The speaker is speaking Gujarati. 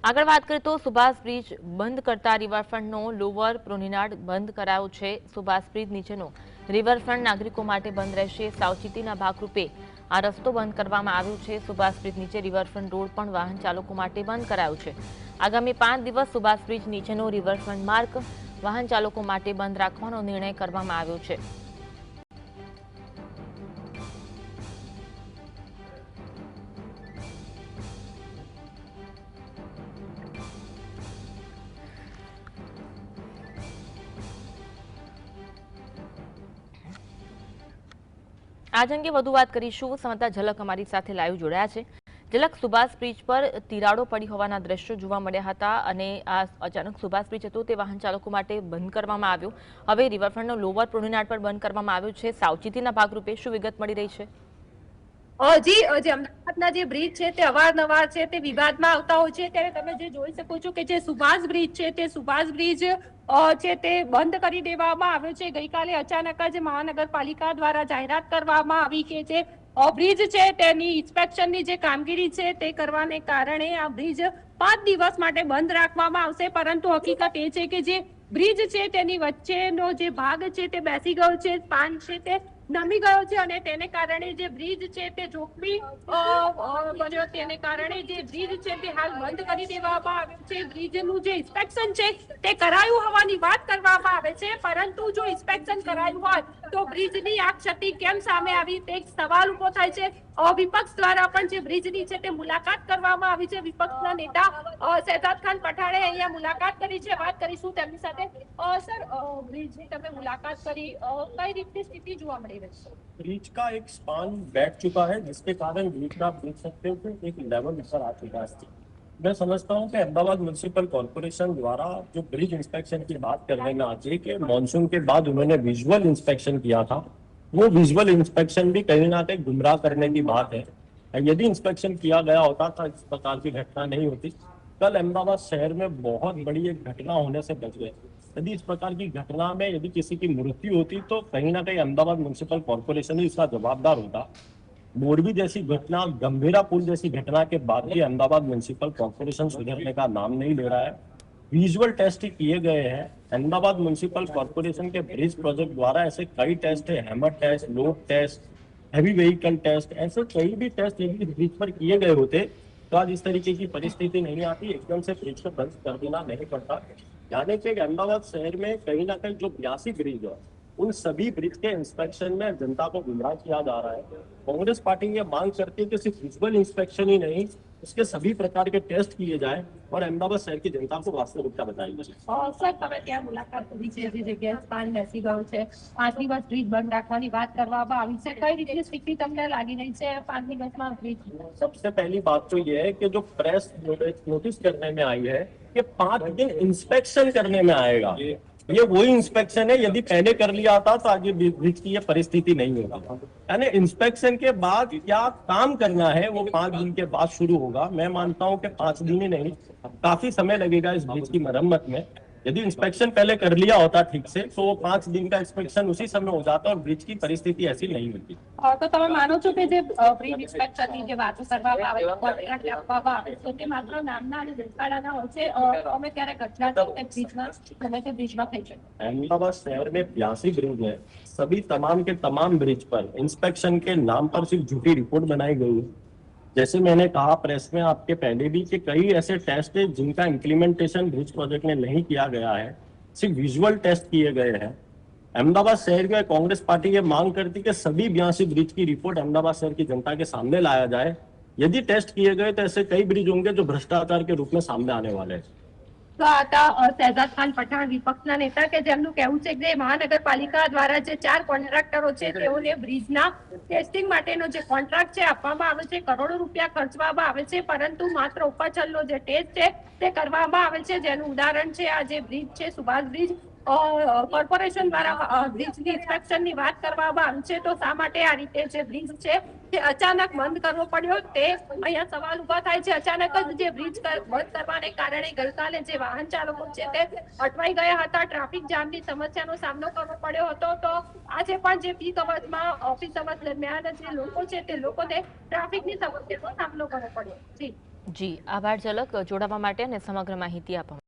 આગળ વાત કરીએ તો સુભાષ બ્રિજ બંધ કરતા રિવરફ્રન્ટનો લોવર પ્રોનિનાડ બંધ કરાયો છે। સુભાષ બ્રિજ નીચેનો રિવરફ્રન્ટ નાગરિકો માટે બંધ રહેશે। સાવચેતીના ભાગરૂપે આ રસ્તો બંધ કરવામાં આવ્યો છે। સુભાષ બ્રિજ નીચે રિવરફ્રન્ટ રોડ પણ વાહન ચાલકો માટે બંધ કરાયો છે। આગામી 5 દિવસ સુભાષ બ્રિજ નીચેનો રિવરફ્રન્ટ માર્ગ વાહન ચાલકો માટે બંધ રાખવાનો નિર્ણય કરવામાં આવ્યો છે। आज अंगे વધુ વાત કરીશું। સંવાદદાતા ઝલક અમારી સાથે લાઈવ જોડાયા છે। ઝલક, સુભાષ બ્રિજ પર તિરાડો પડી હોવાના દ્રશ્યો જોવા મળ્યા હતા અને આ અચાનક સુભાષ બ્રિજ હતો તે વાહન ચાલકો માટે બંધ કરવામાં આવ્યો। હવે રિવરફ્રન્ટનો લોવર પ્રોનિનાડ પર બંધ કરવામાં આવ્યો છે। સાવચેતીના ભાગરૂપે શું વિગત મળી રહી છે? જી અમદાવાદના જે બ્રિજ છે તે અવારનવાર છે તે વિવાદમાં આવતા હોય છે, ત્યારે તમે જે જોઈ શકો છો કે જે સુભાષ બ્રિજ છે તે સુભાષ બ્રિજ છે તે બંધ કરી દેવામાં આવ્યો છે। ગઈકાલે અચાનક જ મહાનગરપાલિકા દ્વારા જાહેરાત કરવામાં આવી કે જે બ્રિજ છે તેની ઇન્સ્પેક્શનની જે કામગીરી છે તે કરવાને કારણે આ બ્રિજ 5 દિવસ માટે બંધ રાખવામાં આવશે। પરંતુ હકીકત એ છે કે જે બ્રિજ છે તેની વચ્ચેનો જે ભાગ છે તે બેસી ગયો છે, સ્પાન છે તે નમી ગયો છે અને તેને કારણે જે બ્રિજ છે તે જોખમી બન્યો। તેને કારણે જે બ્રિજ છે તે હાલ બંધ કરી દેવામાં આવ્યો છે। બ્રિજનું જે ઇન્સ્પેક્શન છે તે કરાયું હોવાની વાત કરવામાં આવે છે, પરંતુ જો ઇન્સ્પેક્શન કરાયું હોય તો બ્રિજની આ ક્ષતિ કેમ સામે આવી તે સવાલ ઉભો થાય છે। વિપક્ષ દ્વારા પણ જે બ્રિજની છે તે મુલાકાત કરવામાં આવી છે। વિપક્ષના નેતા શહેજાદ ખાન પઠાણે અહીંયા મુલાકાત કરી છે, વાત કરીશું તેમની સાથે। સર, બ્રિજની તમે મુલાકાત કરી, કઈ રીતની સ્થિતિ જોવા મળી રહી છે? ब्रिज का एक स्पान बैठ चुका है, जिसके कारण ब्रिज में आप देख सकते हो कि एक लेवल ऊपर आ चुका है। मैं समझता हूँ कि अहमदाबाद म्युनिसिपल कॉर्पोरेशन द्वारा जो ब्रिज इंस्पेक्शन की बात करने में आती है कि मानसून के बाद उन्होंने विजुअल इंस्पेक्शन किया था, वो विजुअल इंस्पेक्शन भी कहीं ना कहीं गुमराह करने की बात है। यदि इंस्पेक्शन किया गया होता तो इस प्रकार की घटना नहीं होती। कल अहमदाबाद शहर में बहुत बड़ी एक घटना होने से बच गए। यदि इस प्रकार की घटना में यदि किसी की मृत्यु होती तो कहीं ना कहीं अहमदाबाद म्युनिसिपल कॉर्पोरेशन ही इसका जवाबदार होता। मोरबी जैसी घटना, गंभीरा पुल जैसी घटना के बाद भी अहमदाबाद म्युनिसिपल कॉर्पोरेशन सुधरने का नाम नहीं ले रहा है। विजुअल टेस्ट किए गए हैं। अहमदाबाद म्युनिसिपल कॉर्पोरेशन के ब्रिज प्रोजेक्ट द्वारा ऐसे कई टेस्ट है, hammer test, load test, heavy vehicle test, ऐसे कई भी टेस्ट यदि ब्रिज पर किए गए होते तो आज इस तरीके की परिस्थिति नहीं आती। एकदम से ब्रिज को बंद कर देना नहीं पड़ता। यानी कि अहमदाबाद शहर में कहीं ना कहीं जो 82 ब्रिज है उन सभी ब्रिज के इंस्पेक्शन में जनता को गुमराह किया जा रहा है। कांग्रेस पार्टी ये मांग करती है कि सिर्फ विजुअल इंस्पेक्शन ही नहीं, उसके सभी प्रकार के टेस्ट किए जाए और अहमदाबाद शहर की जनता को वास्तविकता बताई जाए। સર, તમે ત્યાં મુલાકાત કરી છે, જે જગ્યાએ સ્પાન બેસી ગયું છે, 5 દિવસ બ્રિજ બંધ રાખવાની વાત કરવામાં આવી છે, કઈ રીતની સ્થિતિ તમને લાગી રહી છે 5 દિવસમાં બ્રિજ? सबसे पहली बात तो ये है कि जो प्रेस नोटिस करने में आई है कि 5 दिन इंस्पेक्शन करने में आएगा। ये वही इंस्पेक्शन है, यदि पहले कर लिया था तो आज ये ब्रिज की ये परिस्थिति नहीं होगा। यानी इंस्पेक्शन के बाद क्या काम करना है वो 5 दिन के बाद शुरू होगा। मैं मानता हूं कि 5 दिन ही नहीं, काफी समय लगेगा इस ब्रिज की मरम्मत में। यदि इंस्पेक्शन पहले कर लिया होता ठीक से तो 5 दिन का इंस्पेक्शन उसी समय हो जाता और ब्रिज की परिस्थिति ऐसी नहीं होती। તો તમે માનો છો કે જે બ્રિજ ઇન્સ્પેક્શનની જે વાતો કરવામાં આવે, કોન્ટ્રાક્ટ આપવામાં આવે તો તે માત્ર નામના અને દેખાડાના હોય છે? અમે ક્યારે ઘટના તે બ્રિજમાં ગમે તે બ્રિજમાં થઈ શકે? अहमदाबाद शहर में 82 ब्रिज है, सभी तमाम के तमाम ब्रिज पर इंस्पेक्शन के नाम पर सिर्फ झूठी रिपोर्ट बनाई गई है। जैसे मैंने कहा प्रेस में आपके पहले भी कि कई ऐसे टेस्ट है जिनका इम्प्लीमेंटेशन ब्रिज प्रोजेक्ट में नहीं किया गया है, सिर्फ विजुअल टेस्ट किए गए हैं। अहमदाबाद शहर में कांग्रेस पार्टी ये मांग करती कि सभी 82 ब्रिज की रिपोर्ट अहमदाबाद शहर की जनता के सामने लाया जाए। यदि टेस्ट किए गए तो ऐसे कई ब्रिज होंगे जो भ्रष्टाचार के रूप में सामने आने वाले हैं। તો આ હતા શહેજાદ ખાન પઠાણ, વિપક્ષના નેતા, કે જેમનું કહેવું છે કે મહાનગરપાલિકા દ્વારા જે 4 કોન્ટ્રાક્ટરો છે તેઓને બ્રિજના ટેસ્ટિંગ માટેનો જે કોન્ટ્રાક્ટ છે આપવામાં આવે છે, કરોડો રૂપિયા ખર્ચવામાં આવે છે, પરંતુ માત્ર ઉપરછલ્લો જે ટેસ્ટ છે તે કરવામાં આવે છે, જેનું ઉદાહરણ છે આ જે બ્રિજ છે સુભાષ બ્રિજ। કોર્પોરેશન દ્વારા બ્રિજની ઇન્સ્પેક્શનની વાત કરવામાં આવી છે, તો શા માટે આ રીતે જે બ્રિજ છે તે અચાનક બંધ કરવો પડ્યો તે અહીંયા સવાલ ઉભા થાય છે। અચાનક જ જે બ્રિજ બંધ કરવાને કારણે ગઈકાલે જે વાહન ચાલકો છે તે અટવાઈ ગયા હતા, ટ્રાફિક જામની સમસ્યાનો સામનો કરવો પડ્યો હતો। તો આજે પણ જે પીક અવર્સમાં ઓફિસ અવર્સ દરમિયાન જે લોકો છે તે લોકોને ટ્રાફિકની સમસ્યાનો સામનો કરવો પડ્યો। જી જી આભાર ઝલક જોડાવા માટે અને સમગ્ર માહિતી આપવા